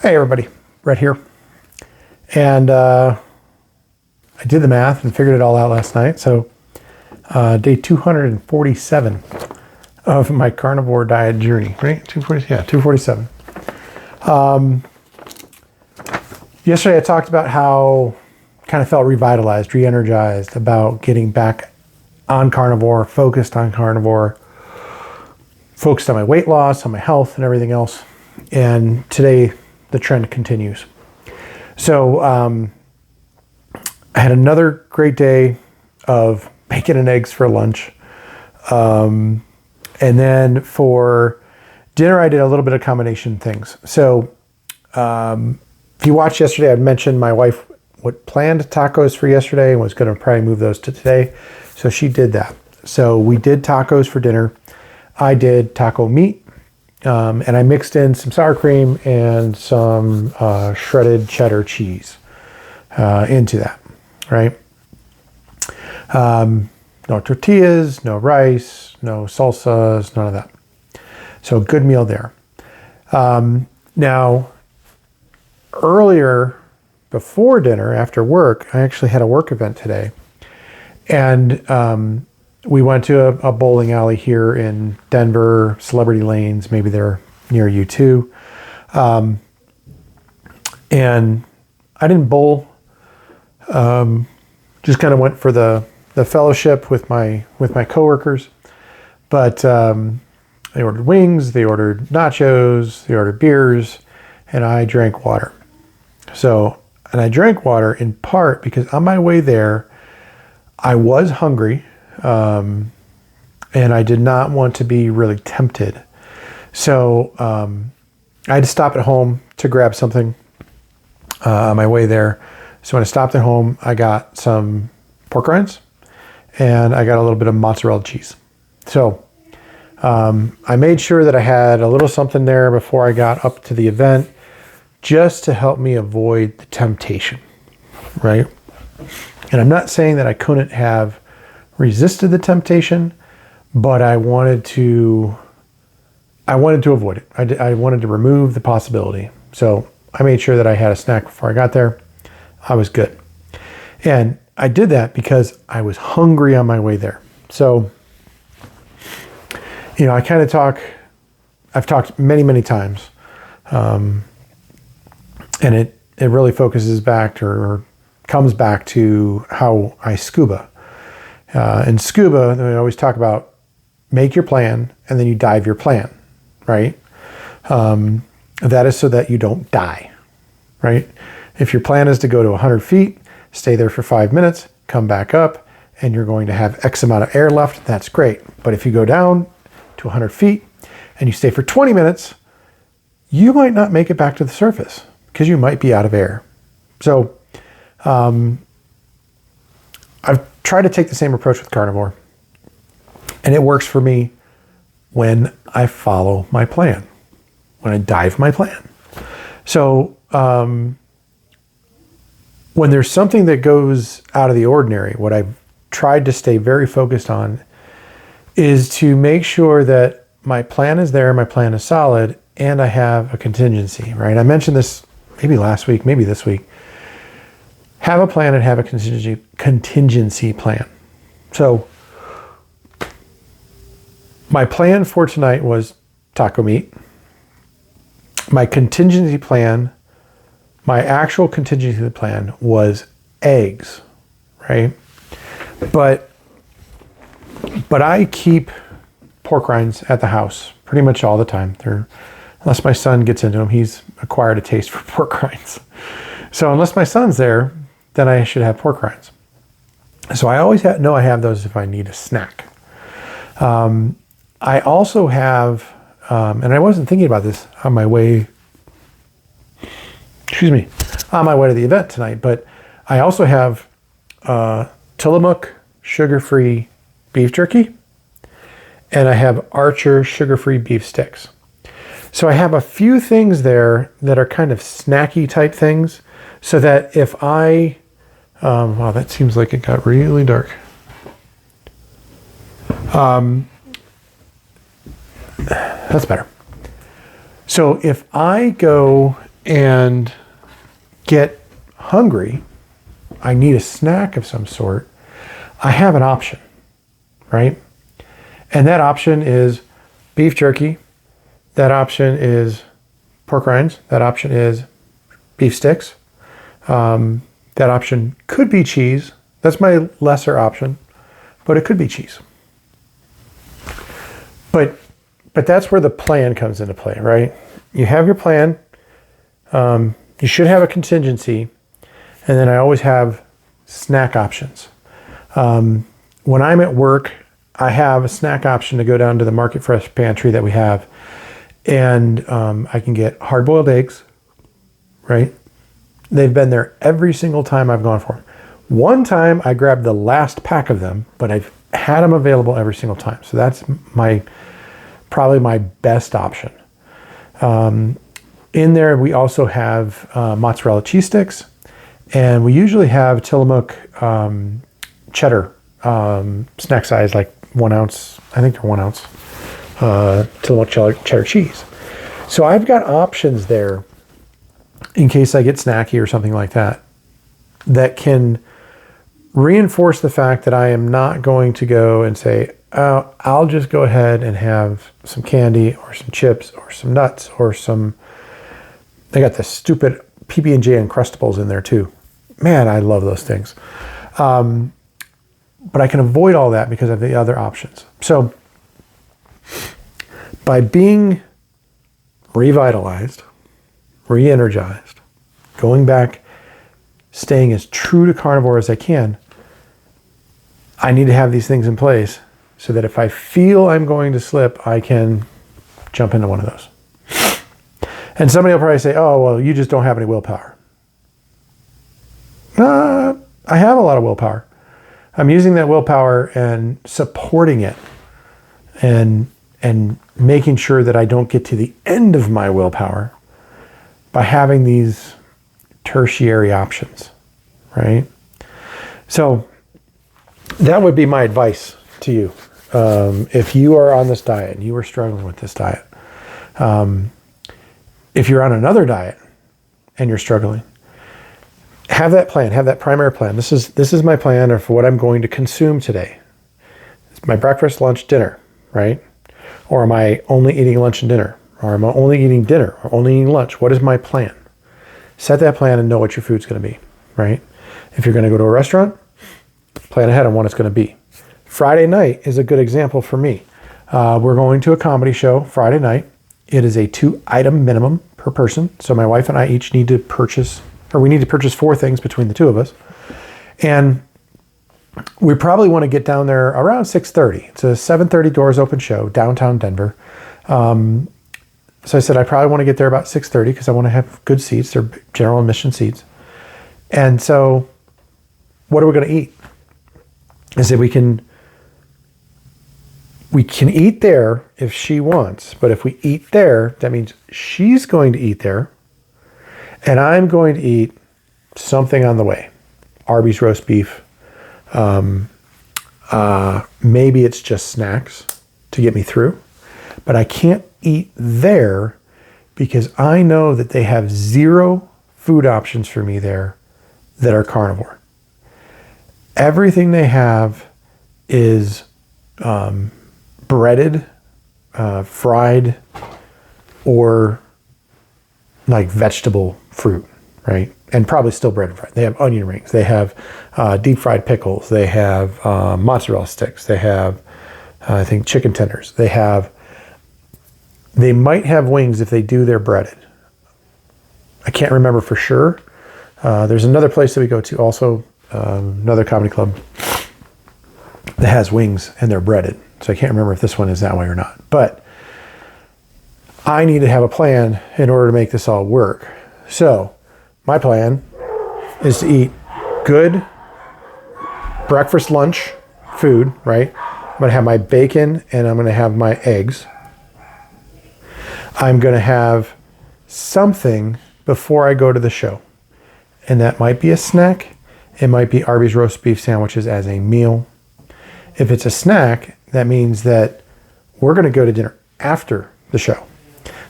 Hey everybody, Brett here. And I did the math and figured it all out last night. So day 247 of my carnivore diet journey, right? 240, yeah, 247. Yesterday I talked about how kind of felt revitalized, re-energized about getting back on carnivore, focused on carnivore, focused on my weight loss, on my health and everything else. And today the trend continues. So I had another great day of bacon and eggs for lunch. And then for dinner, I did a little bit of combination things. So if you watched yesterday, I mentioned my wife planned tacos for yesterday and was going to probably move those to today. So she did that. So we did tacos for dinner. I did taco meat. And I mixed in some sour cream and some shredded cheddar cheese into that, right? No tortillas, no rice, no salsas, none of that. So good meal there. Now, earlier, before dinner, after work, I actually had a work event today. And we went to a bowling alley here in Denver, Celebrity Lanes. Maybe they're near you too. And I didn't bowl. Just kind of went for the fellowship with my coworkers. But they ordered wings, they ordered nachos, they ordered beers, and I drank water. And I drank water in part because on my way there, I was hungry. And I did not want to be really tempted. So I had to stop at home to grab something on my way there. So when I stopped at home, I got some pork rinds and I got a little bit of mozzarella cheese. So I made sure that I had a little something there before I got up to the event just to help me avoid the temptation, right? And I'm not saying that I couldn't have resisted the temptation, but I wanted to avoid it. I wanted to remove the possibility. So I made sure that I had a snack before I got there. I was good. And I did that because I was hungry on my way there. So, I kind of I've talked many, many times. And it really focuses back or comes back to how I scuba. In scuba, we always talk about make your plan and then you dive your plan, right? That is so that you don't die, right? If your plan is to go to 100 feet, stay there for 5 minutes, come back up, and you're going to have X amount of air left, that's great. But if you go down to 100 feet and you stay for 20 minutes, you might not make it back to the surface because you might be out of air. So, I've tried to take the same approach with carnivore, and it works for me when I follow my plan, when I dive my plan. So when there's something that goes out of the ordinary, what I've tried to stay very focused on is to make sure that my plan is there, my plan is solid, and I have a contingency, right? I mentioned this maybe last week, maybe this week. Have a plan and have a contingency plan. So my plan for tonight was taco meat. My contingency plan, my actual contingency plan was eggs, right? But I keep pork rinds at the house pretty much all the time. Unless my son gets into them, he's acquired a taste for pork rinds. So unless my son's there, then I should have pork rinds. So I always know I have those if I need a snack. I also have, and I wasn't thinking about this on my way to the event tonight, but I also have Tillamook sugar-free beef jerky, and I have Archer sugar-free beef sticks. So I have a few things there that are kind of snacky type things, so that if wow, that seems like it got really dark. That's better. So if I go and get hungry, I need a snack of some sort, I have an option, right? And that option is beef jerky. That option is pork rinds. That option is beef sticks. That option could be cheese. That's my lesser option, but it could be cheese. But that's where the plan comes into play, right? You have your plan. You should have a contingency. And then I always have snack options. When I'm at work, I have a snack option to go down to the Market Fresh pantry that we have. And I can get hard-boiled eggs, right? They've been there every single time I've gone for them. One time I grabbed the last pack of them, but I've had them available every single time. So that's probably my best option. In there, we also have mozzarella cheese sticks, and we usually have Tillamook cheddar snack size, like 1 ounce. I think they're 1 ounce Tillamook cheddar cheese. So I've got options there in case I get snacky or something like that, that can reinforce the fact that I am not going to go and say, oh, I'll just go ahead and have some candy or some chips or some nuts or some, they got the stupid PB&J Uncrustables in there too. Man, I love those things. But I can avoid all that because of the other options. So by being revitalized, re-energized, going back, staying as true to carnivore as I can, I need to have these things in place so that if I feel I'm going to slip, I can jump into one of those. And somebody will probably say, oh, well, you just don't have any willpower. I have a lot of willpower. I'm using that willpower and supporting it and making sure that I don't get to the end of my willpower by having these tertiary options, right? So that would be my advice to you. If you are on this diet and you are struggling with this diet, if you're on another diet and you're struggling, have that plan, have that primary plan. This is my plan for what I'm going to consume today. It's my breakfast, lunch, dinner, right? Or am I only eating lunch and dinner? Or am I only eating dinner or only eating lunch? What is my plan? Set that plan and know what your food's going to be, right? If you're going to go to a restaurant, plan ahead on what it's going to be. Friday night is a good example for me. We're going to a comedy show Friday night. It is a 2-item minimum per person. So my wife and I each need to purchase, or we need to purchase 4 things between the two of us. And we probably want to get down there around 6:30. It's a 7:30 doors open show, downtown Denver. So I said, I probably want to get there about 6:30 because I want to have good seats. They're general admission seats. And so what are we going to eat? I said, we can eat there if she wants, but if we eat there, that means she's going to eat there and I'm going to eat something on the way. Arby's roast beef. Maybe it's just snacks to get me through, but I can't eat there because I know that they have 0 food options for me there that are carnivore. Everything they have is breaded, fried, or like vegetable fruit, right? And probably still breaded fried. They have onion rings. They have deep fried pickles. They have mozzarella sticks. They have, I think, chicken tenders. They might have wings if they do their breaded. I can't remember for sure. There's another place that we go to also, another comedy club that has wings and they're breaded. So I can't remember if this one is that way or not. But I need to have a plan in order to make this all work. So my plan is to eat good breakfast, lunch food, right? I'm going to have my bacon and I'm going to have my eggs. I'm going to have something before I go to the show. And that might be a snack. It might be Arby's roast beef sandwiches as a meal. If it's a snack, that means that we're going to go to dinner after the show.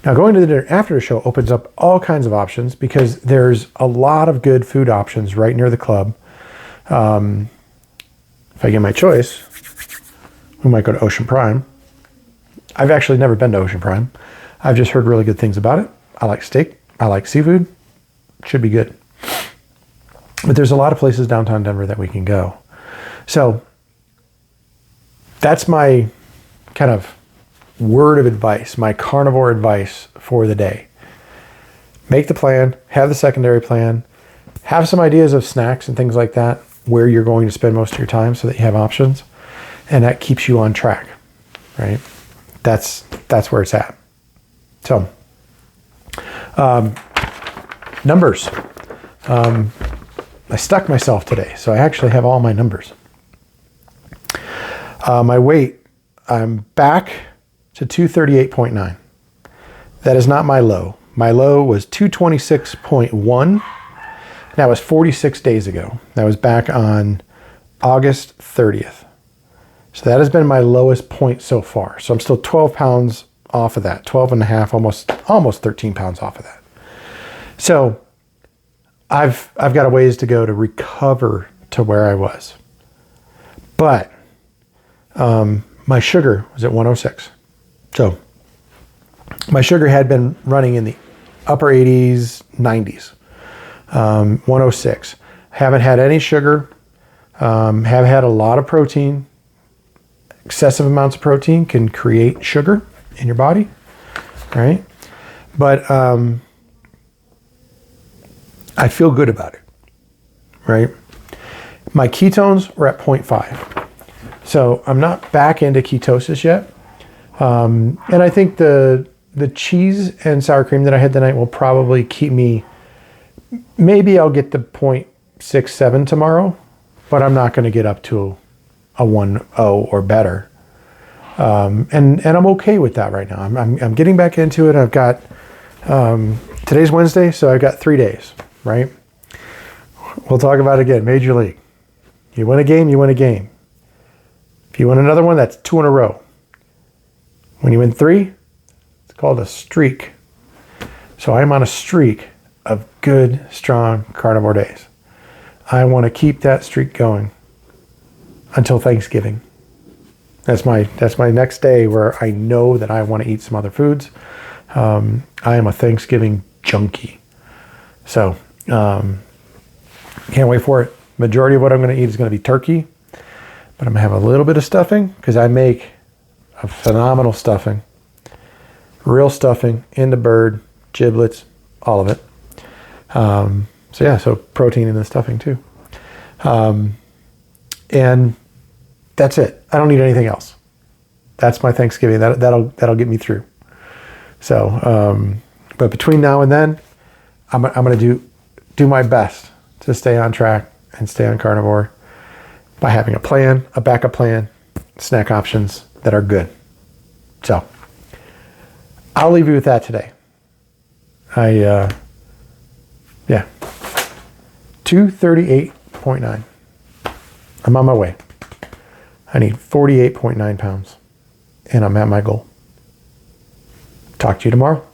Now, going to the dinner after the show opens up all kinds of options because there's a lot of good food options right near the club. If I get my choice, we might go to Ocean Prime. I've actually never been to Ocean Prime. I've just heard really good things about it. I like steak. I like seafood. Should be good. But there's a lot of places downtown Denver that we can go. So that's my kind of word of advice, my carnivore advice for the day. Make the plan, have the secondary plan, have some ideas of snacks and things like that, where you're going to spend most of your time so that you have options. And that keeps you on track, right? That's where it's at. So, numbers. I stuck myself today, so I actually have all my numbers. My weight, I'm back to 238.9. That is not my low. My low was 226.1. That was 46 days ago. That was back on August 30th. So that has been my lowest point so far. So I'm still 12 pounds off of that, 12 and a half, almost 13 pounds off of that. So I've got a ways to go to recover to where I was. But my sugar was at 106. So my sugar had been running in the upper 80s, 90s, 106. Haven't had any sugar, have had a lot of protein. Excessive amounts of protein can create sugar in your body, right? But I feel good about it, right? My ketones were at 0.5. So I'm not back into ketosis yet. And I think the cheese and sour cream that I had tonight will probably keep me, maybe I'll get to 0.67 tomorrow, but I'm not going to get up to a 1.0 or better. And I'm okay with that right now. I'm getting back into it. I've got, today's Wednesday, so I've got 3 days, right? We'll talk about it again. Major League. You win a game, you win a game. If you win another one, that's 2 in a row. When you win 3, it's called a streak. So I'm on a streak of good, strong carnivore days. I want to keep that streak going until Thanksgiving. That's my next day where I know that I want to eat some other foods. I am a Thanksgiving junkie. So can't wait for it. Majority of what I'm going to eat is going to be turkey, but I'm going to have a little bit of stuffing because I make a phenomenal stuffing. Real stuffing in the bird, giblets, all of it. So protein in the stuffing too. And that's it. I don't need anything else. That's my Thanksgiving. That'll get me through. So, but between now and then, I'm going to do my best to stay on track and stay on carnivore by having a plan, a backup plan, snack options that are good. So I'll leave you with that today. 238.9. I'm on my way. I need 48.9 pounds and I'm at my goal. Talk to you tomorrow.